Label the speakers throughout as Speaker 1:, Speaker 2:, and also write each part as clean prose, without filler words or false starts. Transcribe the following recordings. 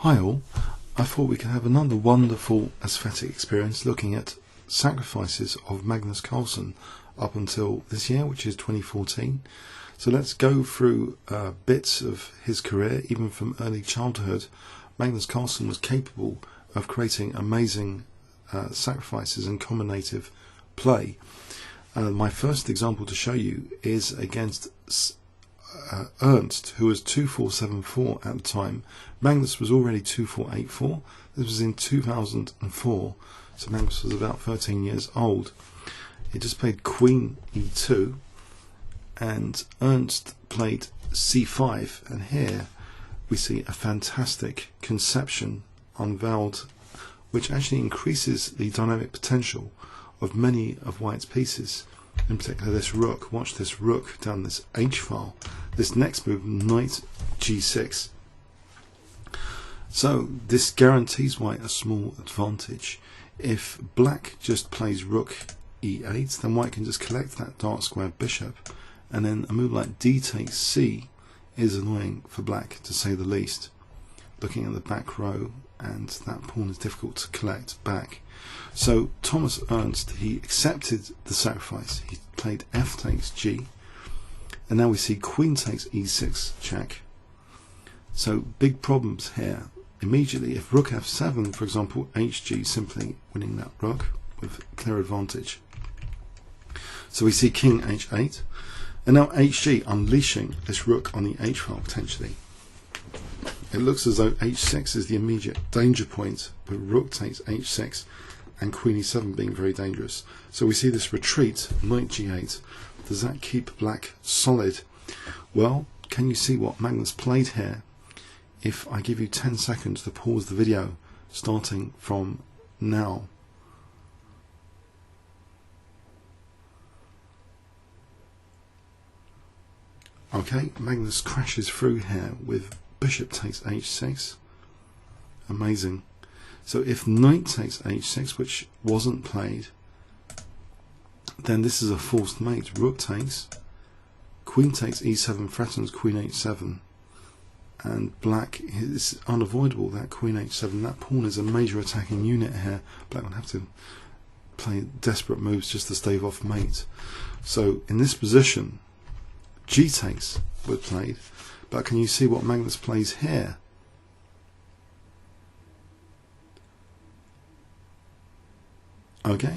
Speaker 1: Hi all, I thought we could have another wonderful aesthetic experience looking at sacrifices of Magnus Carlsen up until this year, which is 2014. So let's go through bits of his career, even from early childhood. Magnus Carlsen was capable of creating amazing sacrifices and combinative play. My first example to show you is against Ernst, who was 2474 at the time. Magnus was already 2484. This was in 2004, so Magnus was about 13 years old. He just played Queen E2, and Ernst played C5, and here we see a fantastic conception unveiled, which actually increases the dynamic potential of many of White's pieces. In particular this rook. Watch this rook down this H file. This next move, knight G6. So this guarantees White a small advantage. If Black just plays rook E8, then White can just collect that dark square bishop, and then a move like D takes C is annoying for Black, to say the least. Looking at the back row, and that pawn is difficult to collect back. So Thomas Ernst, he accepted the sacrifice. He played F takes G, and now we see Queen takes E6 check. So big problems here. Immediately, if Rook F7, for example, HG, simply winning that rook with clear advantage. So we see King H8, and now HG unleashing this rook on the H file potentially. It looks as though H6 is the immediate danger point, with Rook takes H6 and Queen E7 being very dangerous. So we see this retreat, Knight G8. Does that keep Black solid? Well, can you see what Magnus played here? If I give you 10 seconds to pause the video, starting from now. Okay, Magnus crashes through here with Bishop takes H6. Amazing. So if Knight takes H6, which wasn't played, then this is a forced mate. Rook takes, Queen takes E7, threatens Queen H7, and Black is unavoidable. That Queen H7, that pawn is a major attacking unit here. Black would have to play desperate moves just to stave off mate. So in this position, G takes was played, but can you see what Magnus plays here? Okay,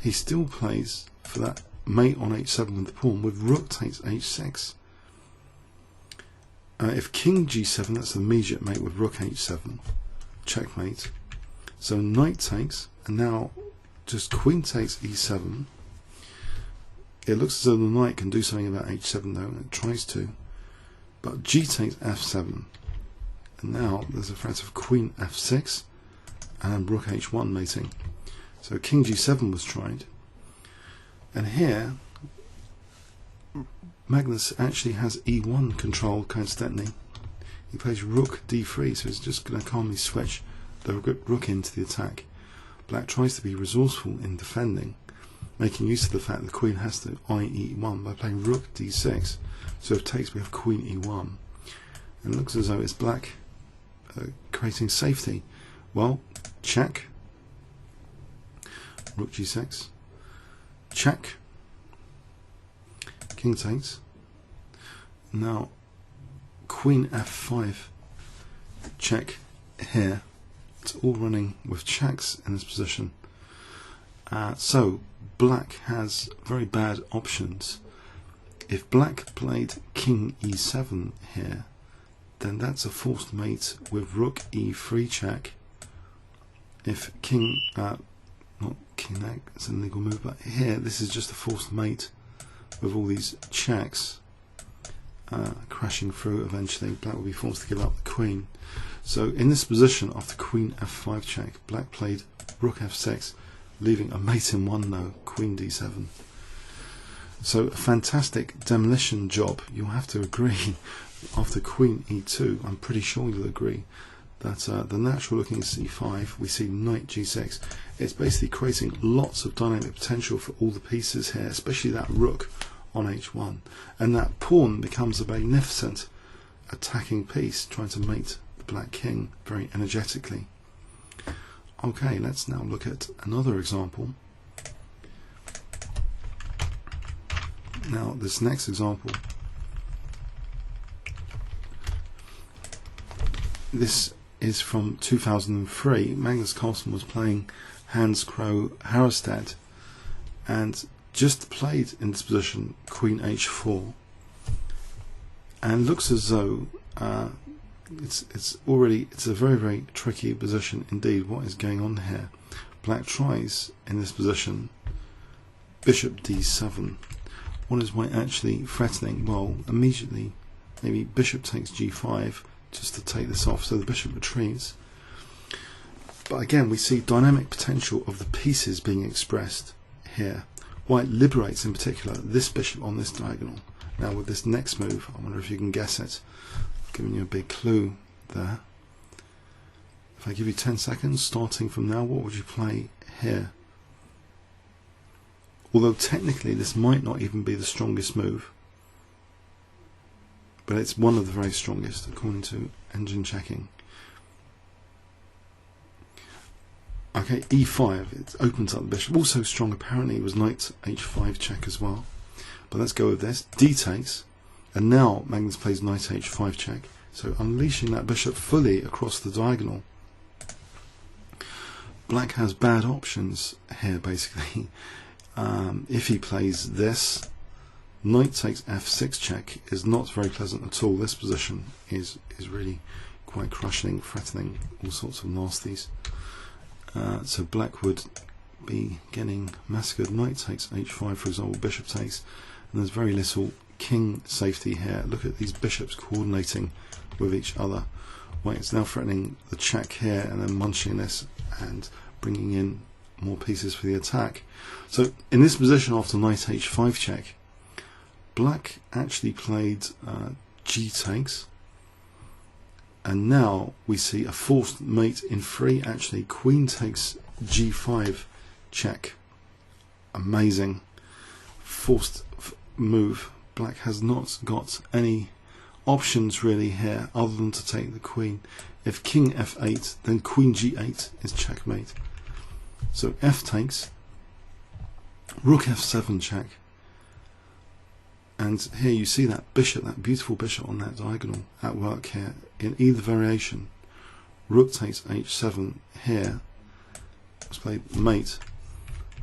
Speaker 1: he still plays for that mate on H7 with the pawn, with Rook takes H6. If King G7, that's an immediate mate with Rook H7, checkmate. So Knight takes, and now just Queen takes E7. It looks as though the Knight can do something about H7 though, and it tries to. But G takes F7, and now there's a threat of Queen F6 and Rook H1 mating. So King G7 was tried, and here Magnus actually has E1 control coincidentally. He plays Rook D3, so he's just going to calmly switch the Rook into the attack. Black tries to be resourceful in defending, making use of the fact the Queen has to IE1 by playing Rook D6. So if takes, we have Queen E1, and it looks as though it's Black creating safety. Well, check. Rook G6, check, King takes, now Queen F5, check here. It's all running with checks in this position. So Black has very bad options. If Black played King E7 here, then that's a forced mate with Rook E3 check. If King not King egg, it's an illegal move, but here this is just a forced mate with all these checks crashing through. Eventually Black will be forced to give up the Queen. So in this position, after Queen F5 check, Black played Rook F6, leaving a mate in one though, Queen D7. So a fantastic demolition job. You'll have to agree, after Queen E2, I'm pretty sure you'll agree, that the natural looking C5, we see Knight G6. It's basically creating lots of dynamic potential for all the pieces here, especially that Rook on H1, and that pawn becomes a magnificent attacking piece trying to mate the black king very energetically. Okay, let's now look at another example. Now this next example, this is from 2003. Magnus Carlsen was playing Hans Krogh Harestad and just played in this position Queen H4, and looks as though it's a very tricky position indeed. What is going on here? Black tries in this position Bishop D7. What is White actually threatening? Well, immediately maybe Bishop takes G5 just to take this off, so the Bishop retreats. But again, we see dynamic potential of the pieces being expressed here. White liberates in particular this bishop on this diagonal. Now with this next move, I wonder if you can guess it. I've given you a big clue there. If I give you 10 seconds starting from now, what would you play here? Although technically this might not even be the strongest move, but it's one of the very strongest according to engine checking. Okay, E5, it opens up the bishop. Also strong apparently was knight H5 check as well. But let's go with this. D takes, and now Magnus plays knight H5 check. So unleashing that bishop fully across the diagonal. Black has bad options here basically. If he plays this, knight takes F6 check is not very pleasant at all. This position is really quite crushing, threatening all sorts of nasties. So black would be getting massacred. Knight takes H5, for example, bishop takes, and there's very little king safety here. Look at these bishops coordinating with each other. White is now threatening the check here and then munching this and bringing in more pieces for the attack. So in this position after knight H5 check, black actually played G takes, and now we see a forced mate in 3. Actually, queen takes G5 check. Amazing forced move. Black has not got any options really here other than to take the queen. If king F8, then queen G8 is checkmate. So F takes, rook F7 check, and here you see that bishop, that beautiful bishop on that diagonal at work here in either variation. Rook takes H7 here, let's play mate,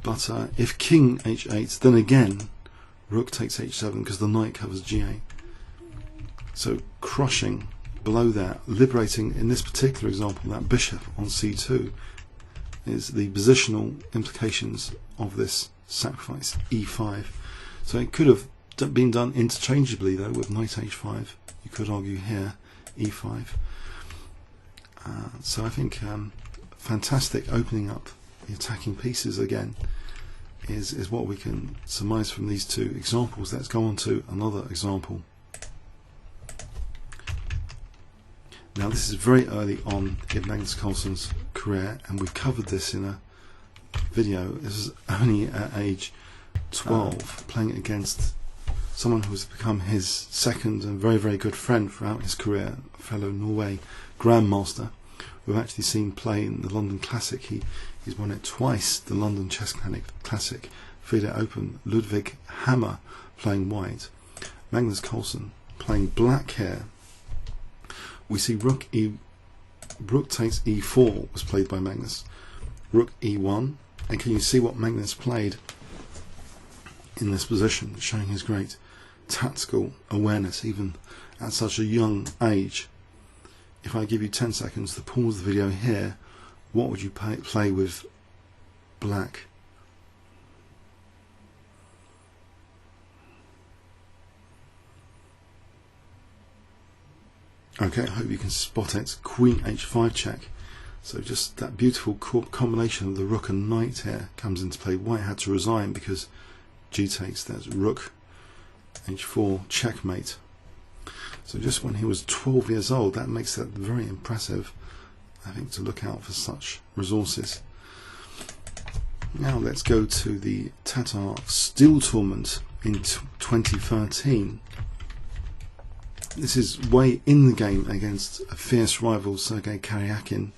Speaker 1: but if king H8, then again rook takes H7 because the knight covers G8. So crushing below there, liberating in this particular example that bishop on C2 is the positional implications of this sacrifice E5. So it could have been done interchangeably though with knight H5. You could argue here E5. So I think fantastic opening up the attacking pieces again is what we can surmise from these two examples. Let's go on to another example. Now this is very early on in Magnus Carlsen's career, and we've covered this in a video. This is only at age 12, playing against someone who's become his second and very good friend throughout his career, a fellow Norway Grandmaster, who I've actually seen play in the London Classic. He's won it twice, the London Chess Classic, FIDE Open. Ludwig Hammer playing white. Magnus Carlsen playing black here. We see rook takes E4 was played by Magnus. Rook E1, and can you see what Magnus played in this position, showing his great tactical awareness even at such a young age. If I give you 10 seconds to pause the video here, what would you play with black? Okay, I hope you can spot it. Queen H5 check. So just that beautiful combination of the rook and knight here comes into play. White had to resign because G takes, that's rook H4 checkmate. So just when he was 12 years old, that makes that very impressive, I think, to look out for such resources. Now let's go to the Tatar Steel Tournament in 2013. This is way in the game against a fierce rival, Sergei Karyakin,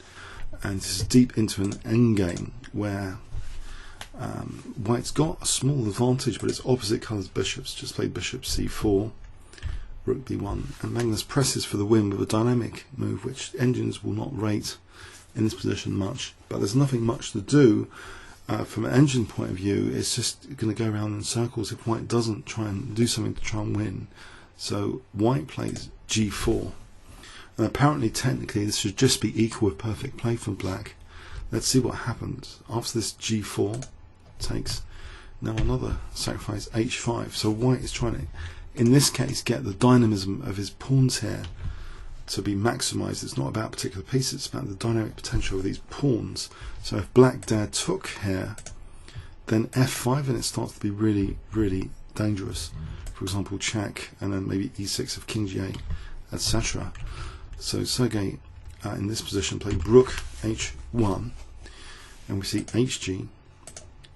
Speaker 1: and this is deep into an endgame where white's got a small advantage, but its opposite colours bishops just played bishop c4, rook b1, and Magnus presses for the win with a dynamic move which engines will not rate in this position much, but there's nothing much to do from an engine point of view. It's just going to go around in circles if white doesn't try and do something to try and win. So white plays g4, and apparently technically this should just be equal with perfect play from black. Let's see what happens after this g4 takes. Now another sacrifice h5, so white is trying to, in this case, get the dynamism of his pawns here to be maximized. It's not about particular pieces, it's about the dynamic potential of these pawns. So if black dad took here, then f5, and it starts to be really, really dangerous. For example, check, and then maybe e6 of king g8, etc. So Sergei in this position played rook h1, and we see hg,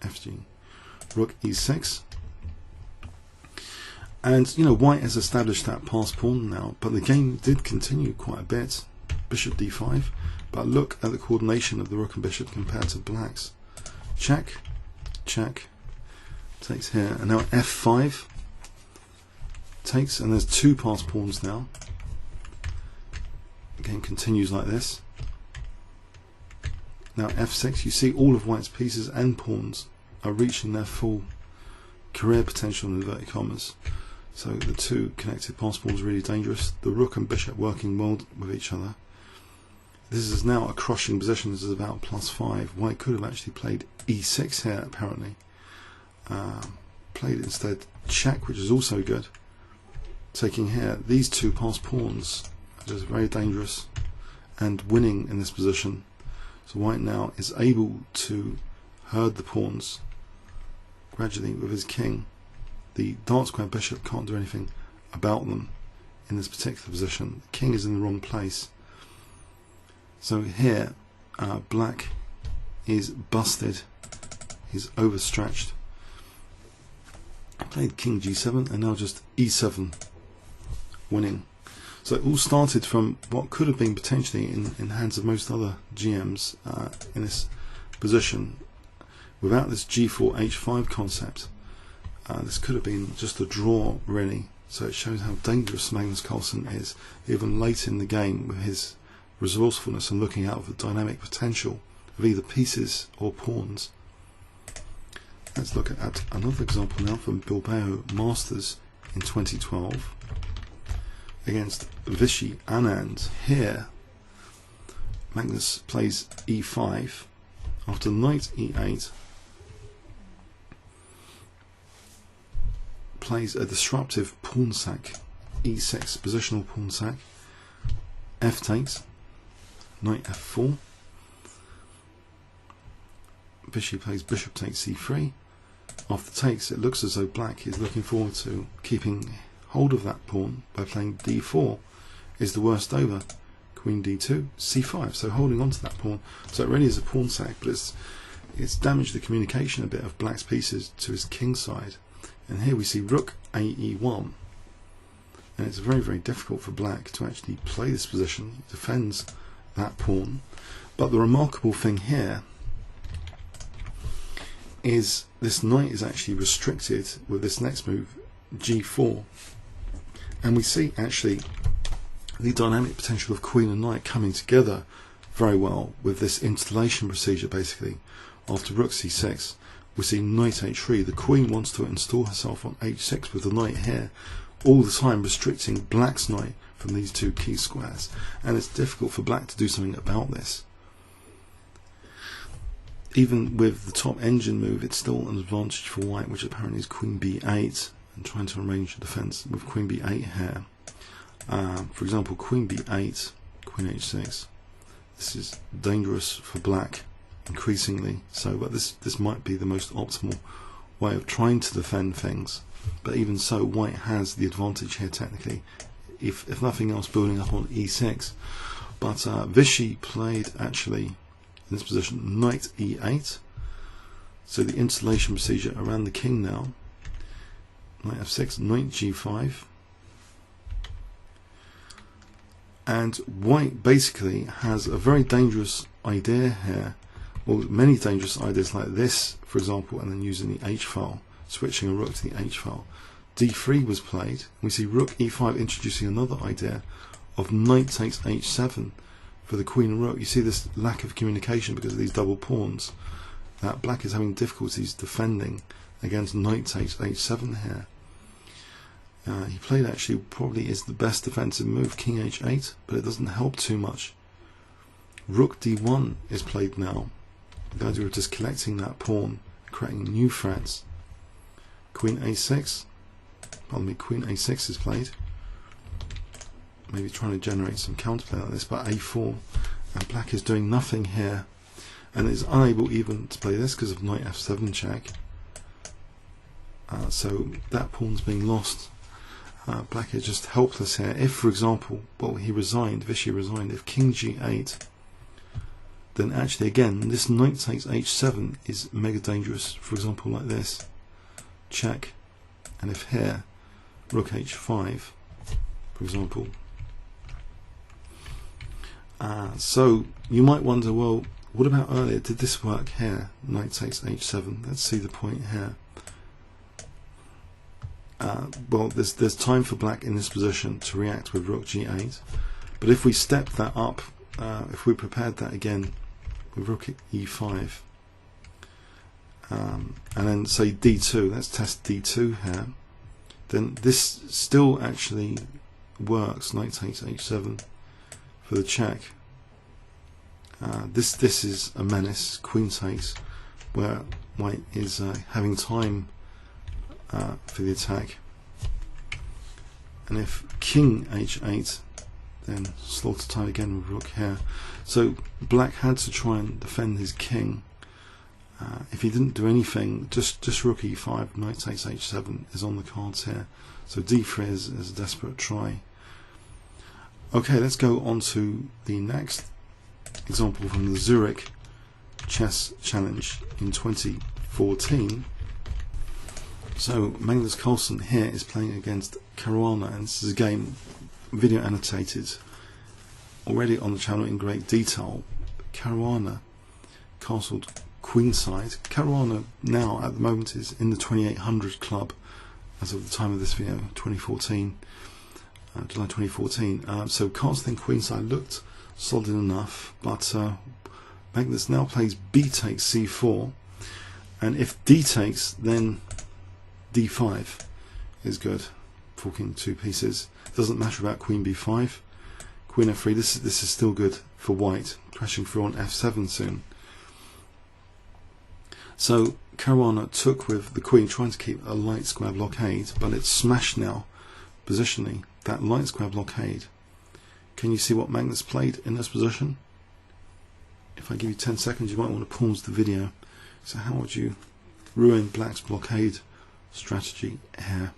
Speaker 1: fg, rook e6. And you know, white has established that passed pawn now, but the game did continue quite a bit. Bishop d5, but look at the coordination of the rook and bishop compared to black's. Check, check, takes here, and now f5 takes, and there's two passed pawns now. The game continues like this. Now f6, you see all of white's pieces and pawns are reaching their full career potential in inverted commas. So the two connected passed pawns are really dangerous. The rook and bishop working well with each other. This is now a crushing position. This is about +5. White could have actually played e6 here apparently. Played instead check, which is also good. Taking here, these two passed pawns are just very dangerous and winning in this position. So white now is able to herd the pawns gradually with his king. The dark square bishop can't do anything about them in this particular position. The king is in the wrong place. So here black is busted, he's overstretched. I played king g7 and now just e7, winning. So it all started from what could have been potentially in hands of most other GMs in this position without this g4 h5 concept. This could have been just a draw really, so it shows how dangerous Magnus Carlsen is even late in the game with his resourcefulness and looking out for the dynamic potential of either pieces or pawns. Let's look at another example now from Bilbao Masters in 2012 against Vichy Anand. Here Magnus plays e5 after knight e8, plays a disruptive pawn sack, e6, positional pawn sack, f takes, knight f4, Vichy plays bishop takes c3. After takes, it looks as though black is looking forward to keeping hold of that pawn by playing d4 is the worst over, queen d2, c5, so holding on to that pawn. So it really is a pawn sack, but it's damaged the communication a bit of black's pieces to his king side. And here we see rook ae1, and it's very, very difficult for black to actually play this position. He defends that pawn, but the remarkable thing here is this knight is actually restricted with this next move, g4, and we see actually the dynamic potential of queen and knight coming together very well with this installation procedure. Basically, after rook c6, we see knight h3. The queen wants to install herself on h6 with the knight here, all the time restricting black's knight from these two key squares, and it's difficult for black to do something about this. Even with the top engine move, it's still an advantage for white, which apparently is queen b8, and trying to arrange a defense with queen b8 here. For example, queen b8, queen h6. This is dangerous for black increasingly so, but this might be the most optimal way of trying to defend things. But even so, white has the advantage here technically, if nothing else, building up on e6. But Vichy played actually in this position knight e8, so the installation procedure around the king now. Knight f6, knight g5, And white basically has a very dangerous idea here, or many dangerous ideas like this, for example, and then using the H file, switching a rook to the H file. D3 was played. We see rook E5 introducing another idea of knight takes H7 for the queen and rook. You see this lack of communication because of these double pawns. That black is having difficulties defending against knight takes H7 here. He played actually probably is the best defensive move, king H8, but it doesn't help too much. Rook D1 is played now. The idea of just collecting that pawn, creating new threats. Queen A6, pardon me, Queen A6 is played. Maybe trying to generate some counterplay like this, but A4, and black is doing nothing here, and is unable even to play this because of knight F7 check. So that pawn's being lost. Black is just helpless here. If, for example, well, he resigned, Vichy resigned, if king G8, then actually again this knight takes H7 is mega dangerous. For example, like this, check, and if here rook H5, for example. So you might wonder, well, what about earlier? Did this work here? Knight takes H7. Let's see the point here. Well, there's time for black in this position to react with rook G8, but if we step that up, if we prepared that again with rook E5, and then say D2, let's test D2 here, then this still actually works. Knight takes H7 for the check. This is a menace, queen takes, where white is having time for the attack. And if king H8, then slaughter time again with rook here. So black had to try and defend his king. If he didn't do anything, just rook E5, knight takes H7 is on the cards here. So D3 is a desperate try. Okay, let's go on to the next example from the Zurich Chess Challenge in 2014. So Magnus Carlsen here is playing against Caruana, and this is a game video annotated already on the channel in great detail. Caruana castled queenside. Caruana now at the moment is in the 2800 club as of the time of this video, 2014, July 2014. So castling queenside looked solid enough, but Magnus now plays B takes C4, and if D takes, then D5 is good, forking two pieces. Doesn't matter about Queen B5, Queen F3. This is still good for white, crashing through on F7 soon. So Caruana took with the Queen, trying to keep a light square blockade, but it's smashed now positionally. That light square blockade. Can you see what Magnus played in this position? If I give you 10 seconds, you might want to pause the video. So how would you ruin black's blockade strategy here?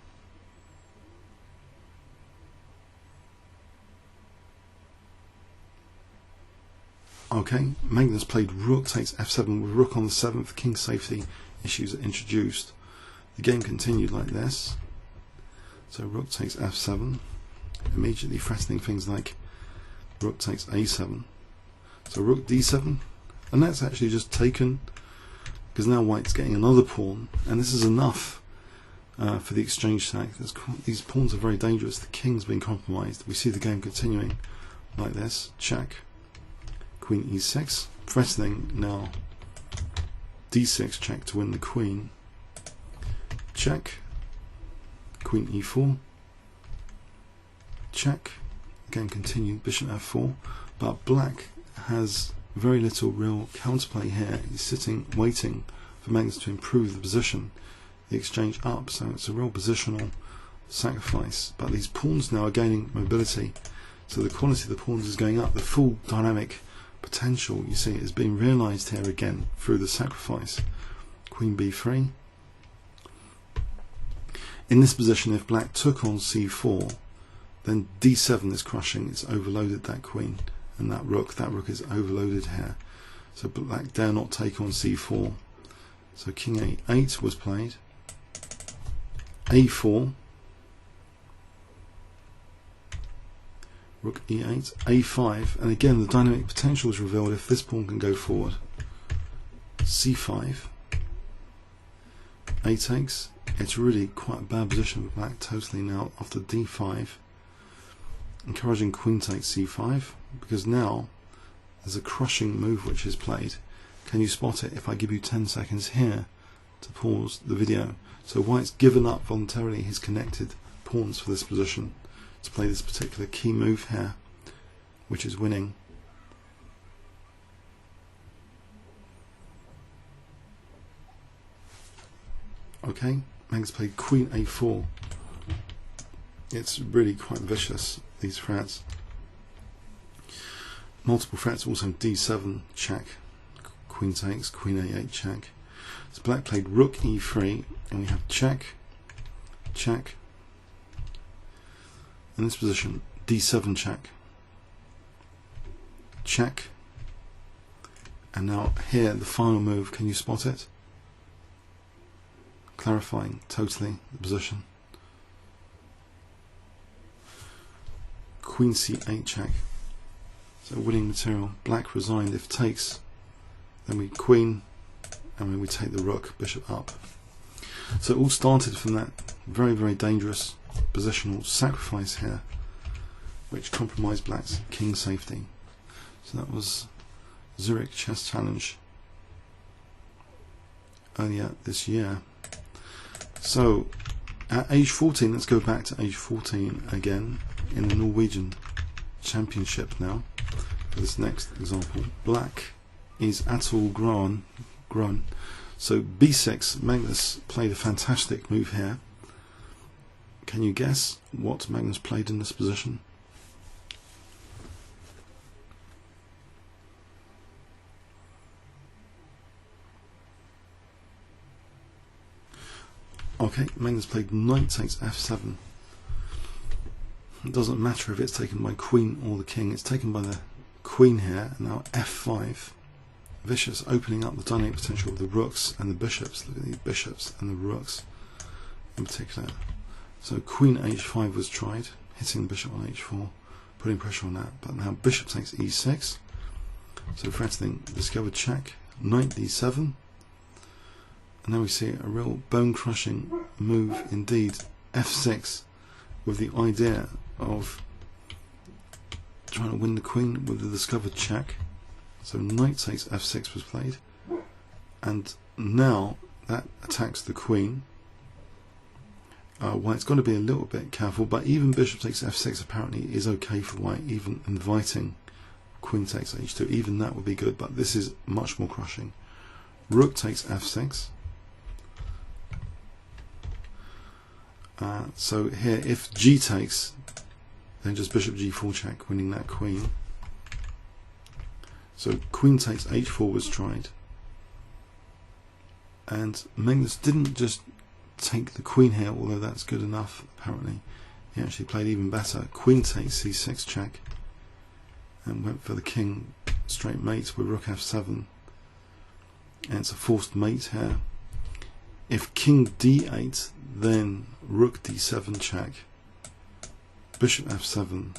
Speaker 1: Okay, Magnus played rook takes F7 with rook on the 7th, king safety issues are introduced. The game continued like this. So rook takes F7, immediately threatening things like rook takes A7. So rook D7, and that's actually just taken because now white's getting another pawn, and this is enough for the exchange sack. These pawns are very dangerous. The king's been compromised. We see the game continuing like this. Check. Queen E6, threatening now D6 check to win the queen. Check. Queen E4. Check. Again continued, bishop F4, but black has very little real counterplay here. He's sitting waiting for Magnus to improve the position, the exchange up, so it's a real positional sacrifice. But these pawns now are gaining mobility, so the quality of the pawns is going up. The full dynamic potential, you see, is being realized here again through the sacrifice. Queen B3. In this position, if black took on C4, then D7 is crushing. It's overloaded that queen, and that rook is overloaded here. So black dare not take on C4. So king A8 was played. A4. rook e8, a5, and again the dynamic potential is revealed if this pawn can go forward. c5, a takes. It's really quite a bad position for black totally now after d5. Encouraging queen takes c5, because now there's a crushing move which is played. Can you spot it if I give you 10 seconds here to pause the video? So white's given up voluntarily his connected pawns for this position to play this particular key move here, which is winning. Okay, Magnus played queen a4. It's really quite vicious, these threats. Multiple threats, also d7 check, queen takes, queen a8 check. So black played rook e3, and we have check, check. In this position, d7 check, check, and now here the final move. Can you spot it? Clarifying totally the position. Queen c8 check. So winning material. Black resigned. If takes, then we queen, and then we take the rook, bishop up. So it all started from that very, very dangerous positional sacrifice here, which compromised black's king safety. So that was Zurich Chess Challenge earlier this year. So at age 14, let's go back to age 14 again in the Norwegian Championship now for this next example. Black is at all grown. So b6, Magnus played a fantastic move here. Can you guess what Magnus played in this position? Okay, Magnus played knight takes f7. It doesn't matter if it's taken by queen or the king, it's taken by the queen here, and now f5. Vicious, opening up the dynamic potential of the rooks and the bishops. Look at these bishops and the rooks in particular. So queen h5 was tried, hitting the bishop on h4, putting pressure on that, but now bishop takes e6. So threatening, discovered check, knight d7. And now we see a real bone-crushing move indeed, f6, with the idea of trying to win the queen with the discovered check. So knight takes f6 was played, and now that attacks the queen. White's got to be a little bit careful, but even bishop takes f6 apparently is okay for white, even inviting queen takes h2, even that would be good, but this is much more crushing. Rook takes f6. So here, if g takes, then just bishop g4 check, winning that queen. So queen takes h4 was tried, and Magnus didn't just take the queen here, although that's good enough apparently. He actually played even better. Queen takes c6 check, and went for the king straight mate with rook f7, and it's a forced mate here. If king d8, then rook d7 check, bishop f7,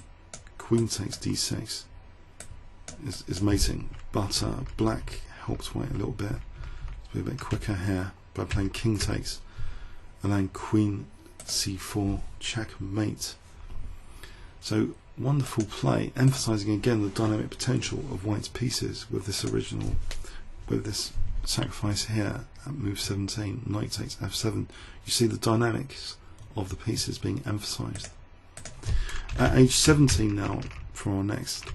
Speaker 1: queen takes d6 is mating, but black helped white a little bit to be a bit quicker here by playing king takes, and then queen c4 checkmate. So wonderful play, emphasizing again the dynamic potential of white's pieces with this sacrifice here at move 17, knight takes f7. You see the dynamics of the pieces being emphasized. At age 17 now for our next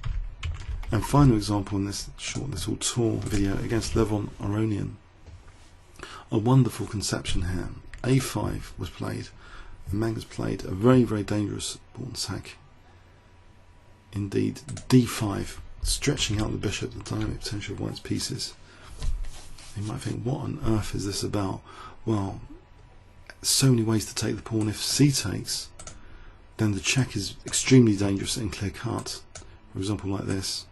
Speaker 1: and final example in this short little tour video against Levon Aronian. A wonderful conception here. a5 was played, and Magnus played a very, very dangerous pawn sack. Indeed, d5, stretching out the bishop, the dynamic potential of white's pieces. You might think, what on earth is this about? Well, so many ways to take the pawn. If c takes, then the check is extremely dangerous and clear cut. For example, like this.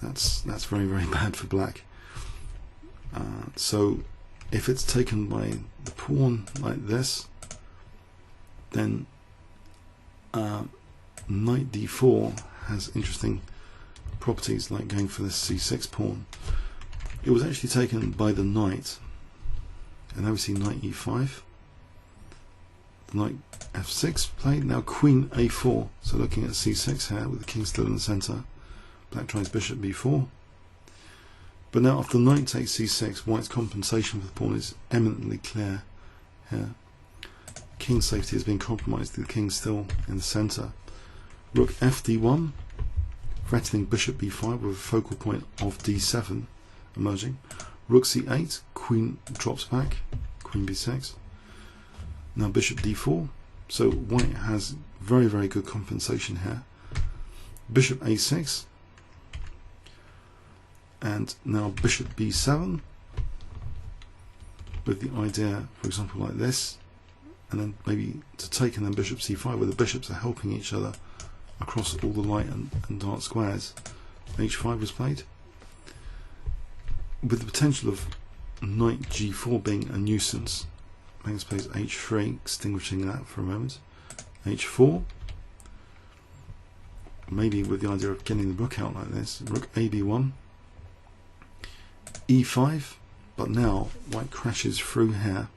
Speaker 1: That's very, very bad for black. So if it's taken by the pawn like this, then knight d4 has interesting properties like going for this c6 pawn. It was actually taken by the knight, and now we see knight e5, the knight f6 played, now queen a4, so looking at c6 here with the king still in the centre. Black tries bishop b4, but now after knight takes c6, white's compensation for the pawn is eminently clear here. King safety has been compromised, the king's still in the centre. Rook fd1, threatening bishop b5 with a focal point of d7 emerging. Rook c8, queen drops back, queen b6. Now bishop d4, so white has very, very good compensation here. Bishop a6, and now bishop b7, with the idea, for example, like this, and then maybe to take, and then bishop c5, where the bishops are helping each other across all the light and dark squares. h5 was played, with the potential of knight g4 being a nuisance. Magnus plays h3, extinguishing that for a moment. h4, maybe with the idea of getting the rook out like this. Rook ab1, e5, but now white crashes through here.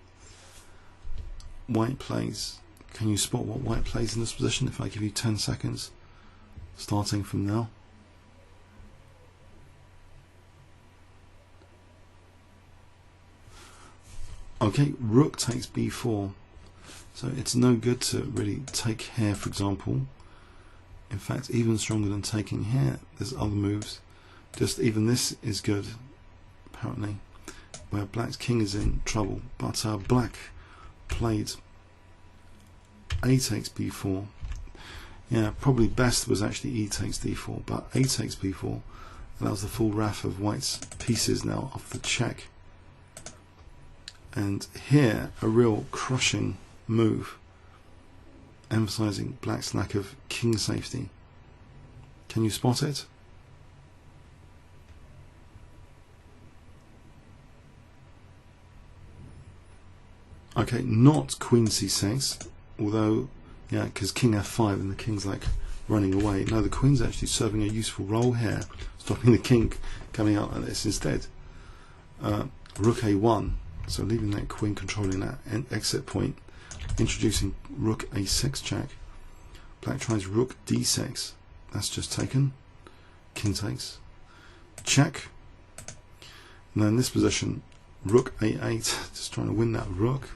Speaker 1: White plays, can you spot what white plays in this position if I give you 10 seconds starting from now? Okay, rook takes b4, so it's no good to really take here, for example. In fact, even stronger than taking here, there's other moves. Just even this is good, apparently, where black's king is in trouble. But black played a takes b4. Yeah, probably best was actually e takes d4, but a takes b4 allows the full wrath of white's pieces now off the check. And here, a real crushing move, emphasizing black's lack of king safety. Can you spot it? Okay, not queen c6, although, yeah, because king f5 and the king's like running away. No, the queen's actually serving a useful role here, stopping the king coming out like this instead. Rook a1. So leaving that queen controlling that exit point, introducing rook a6 check. Black tries rook d6. That's just taken. King takes. Check. And then in this position, rook a8, just trying to win that rook.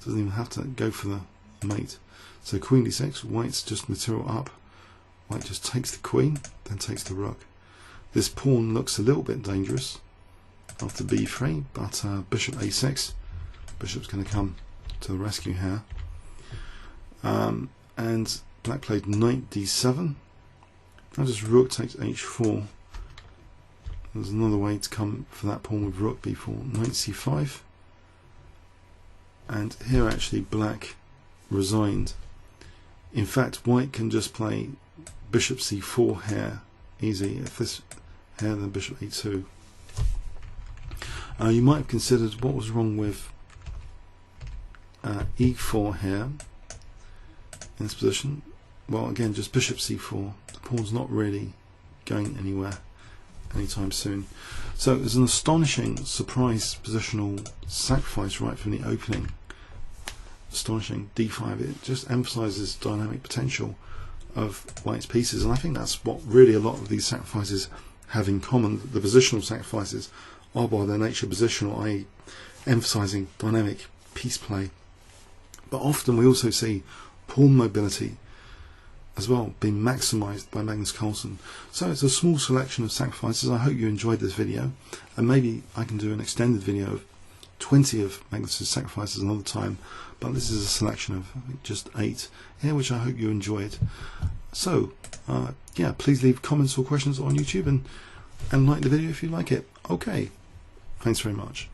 Speaker 1: Doesn't even have to go for the mate. So queen d6, white's just material up. White just takes the queen, then takes the rook. This pawn looks a little bit dangerous after b3, but bishop a6, bishop's going to come to the rescue here. And black played knight d7. Now just rook takes h4. There's another way to come for that pawn with rook b4, knight c5. And here actually black resigned. In fact, white can just play bishop c4 here, easy. If this here, then bishop a2. You might have considered what was wrong with e4 here in this position. Well, again, just bishop c4. The pawn's not really going anywhere anytime soon. So there's an astonishing surprise positional sacrifice right from the opening. Astonishing d5. It just emphasizes dynamic potential of white's pieces, and I think that's what really a lot of these sacrifices have in common. The positional sacrifices are by their nature positional, i.e. emphasizing dynamic piece play. But often we also see pawn mobility as well being maximized by Magnus Carlsen. So it's a small selection of sacrifices. I hope you enjoyed this video, and maybe I can do an extended video of 20 of Magnus's sacrifices another time, but this is a selection of just 8 here, which I hope you enjoyed. So yeah, please leave comments or questions on YouTube, and like the video if you like it. Okay, thanks very much.